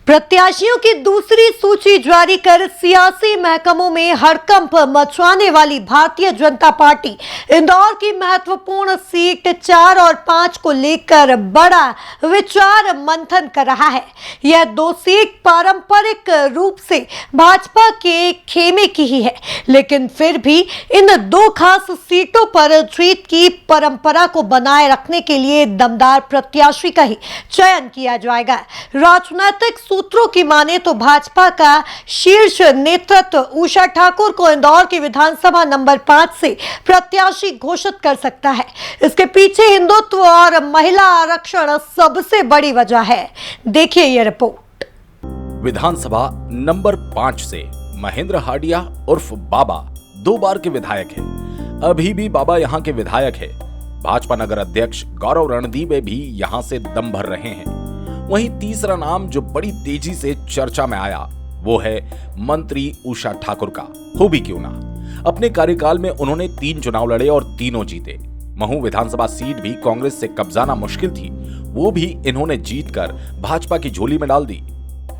प्रत्याशियों की दूसरी सूची जारी कर सियासी महकमों में हड़कंप मचाने वाली भारतीय जनता पार्टी इंदौर की महत्वपूर्ण सीट 4 और 5 को लेकर बड़ा विचार मंथन कर रहा है। यह दो सीट पारंपरिक रूप से भाजपा के खेमे की ही है, लेकिन फिर भी इन दो खास सीटों पर जीत की परंपरा को बनाए रखने के लिए दमदार प्रत्याशी का ही चयन किया जाएगा। राजनीतिक सूत्रों की माने तो भाजपा का शीर्ष नेतृत्व उषा ठाकुर को इंदौर की विधानसभा नंबर 5 से प्रत्याशी घोषित कर सकता है। इसके पीछे हिंदुत्व और महिला आरक्षण सबसे बड़ी वजह है। देखिए ये रिपोर्ट। विधानसभा नंबर 5 से महेंद्र हाडिया उर्फ बाबा 2 बार के विधायक हैं। अभी भी बाबा यहां के विधायक है। भाजपा नगर अध्यक्ष गौरव रणदीवे भी यहां से दम भर रहे हैं। वहीं तीसरा नाम जो बड़ी तेजी से चर्चा में आया वो है मंत्री उषा ठाकुर का। हो भी क्यों ना, अपने कार्यकाल में उन्होंने 3 चुनाव लड़े और तीनों जीते। महू विधानसभा सीट भी कांग्रेस से कब्जाना मुश्किल थी, वो भी इन्होंने जीतकर भाजपा की झोली में डाल दी।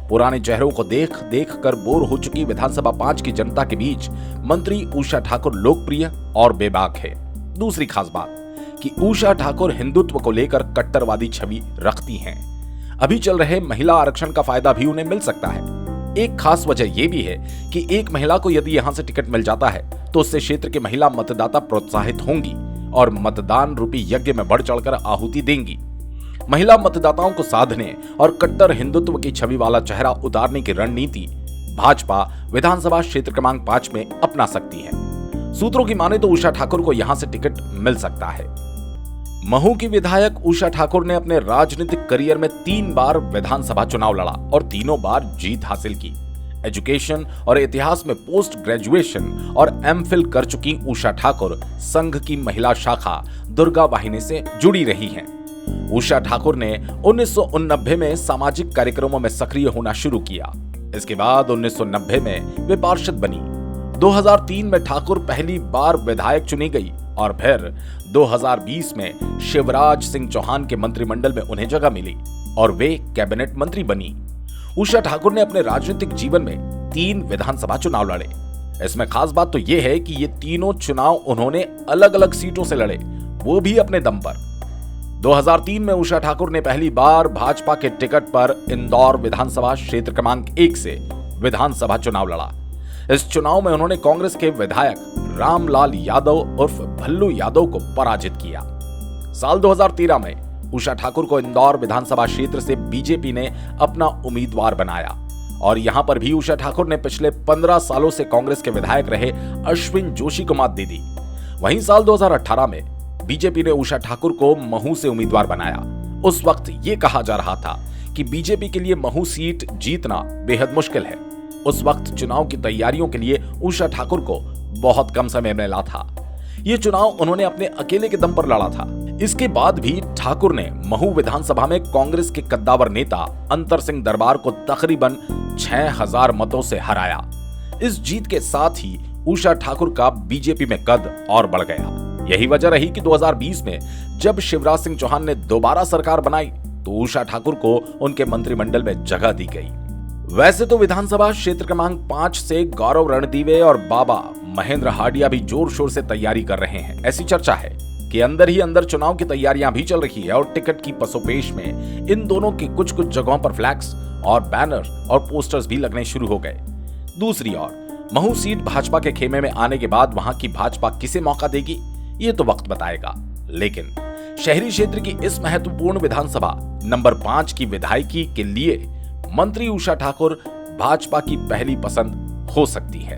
पुराने चेहरों को देख देख कर बोर हो चुकी विधानसभा 5 की जनता के बीच मंत्री उषा ठाकुर लोकप्रिय और बेबाक है। दूसरी खास बात कि उषा ठाकुर हिंदुत्व को लेकर कट्टरवादी छवि रखती हैं। अभी चल रहे महिला आरक्षण का फायदा भी उन्हें मिल सकता है। एक खास वजह यह भी है कि एक महिला को यदि यहां से टिकट मिल जाता है तो उससे क्षेत्र के महिला मतदाता प्रोत्साहित होंगी और मतदान रूपी यज्ञ में बढ़ चढ़कर आहुति देंगी। महिला मतदाताओं को साधने और कट्टर हिंदुत्व की छवि वाला चेहरा उतारने की रणनीति भाजपा विधानसभा क्षेत्र क्रमांक 5 में अपना सकती है। सूत्रों की माने तो उषा ठाकुर को यहां से टिकट मिल सकता है। महू की विधायक उषा ठाकुर ने अपने राजनीतिक करियर में 3 बार विधानसभा चुनाव लड़ा और तीनों बार जीत हासिल की। एजुकेशन और इतिहास में पोस्ट ग्रेजुएशन और एमफिल कर चुकी उषा ठाकुर संघ की महिला शाखा दुर्गा वाहिनी से जुड़ी रही हैं। उषा ठाकुर ने 1989 में सामाजिक कार्यक्रमों में सक्रिय होना शुरू किया। इसके बाद 1990 में वे पार्षद बनी। 2003 में ठाकुर पहली बार विधायक चुनी गई और फिर 2020 में शिवराज सिंह चौहान के मंत्रिमंडल में उन्हें जगह मिली और वे कैबिनेट मंत्री बनी। उषा ठाकुर ने अपने राजनीतिक जीवन में 3 विधानसभा चुनाव लड़े। इसमें खास बात तो यह है कि ये तीनों चुनाव उन्होंने अलग अलग सीटों से लड़े, वो भी अपने दम पर। 2003 में उषा ठाकुर ने पहली बार भाजपा के टिकट पर इंदौर विधानसभा क्षेत्र क्रमांक 1 से विधानसभा चुनाव लड़ा। इस चुनाव में उन्होंने कांग्रेस के विधायक रामलाल यादव उर्फ भल्लू यादव को पराजित किया। साल 2013 में उषा ठाकुर को इंदौर विधानसभा क्षेत्र से बीजेपी ने अपना उम्मीदवार बनाया और यहां पर भी उषा ठाकुर ने पिछले 15 सालों से कांग्रेस के विधायक रहे अश्विन जोशी को मात दे दी। वहीं साल 2018 में बीजेपी ने उषा ठाकुर को महू से उम्मीदवार बनाया। उस वक्त ये कहा जा रहा था कि बीजेपी के लिए महू सीट जीतना बेहद मुश्किल है। उस वक्त चुनाव की तैयारियों के लिए उषा ठाकुर को बहुत कम समय मिला था। यह चुनाव उन्होंने अपने अकेले के दम पर लड़ा था। इसके बाद भी ठाकुर ने महू विधानसभा में कांग्रेस के कद्दावर नेता अंतर सिंह दरबार को तकरीबन 6000 मतों से हराया। इस जीत के साथ ही उषा ठाकुर का बीजेपी में कद और बढ़ गया। यही वजह रही कि 2020 में जब शिवराज सिंह चौहान ने दोबारा सरकार बनाई तो उषा ठाकुर को उनके मंत्रिमंडल में जगह दी गई। वैसे तो विधानसभा क्षेत्र क्रमांक 5 से गौरव रणदीवे और बाबा महेंद्र हाडिया भी जोर शोर से तैयारी कर रहे हैं। ऐसी चर्चा है कि अंदर ही अंदर चुनाव की तैयारियां भी चल रही है और टिकट की पसोपेश में इन दोनों की कुछ जगहों पर फ्लैक्स और बैनर और पोस्टर्स भी लगने शुरू हो गए। दूसरी ओर महू सीट भाजपा के खेमे में आने के बाद वहां की भाजपा किसे मौका देगी ये तो वक्त बताएगा। लेकिन शहरी क्षेत्र की इस महत्वपूर्ण विधानसभा नंबर 5 की विधायकी के लिए मंत्री उषा ठाकुर भाजपा की पहली पसंद हो सकती है।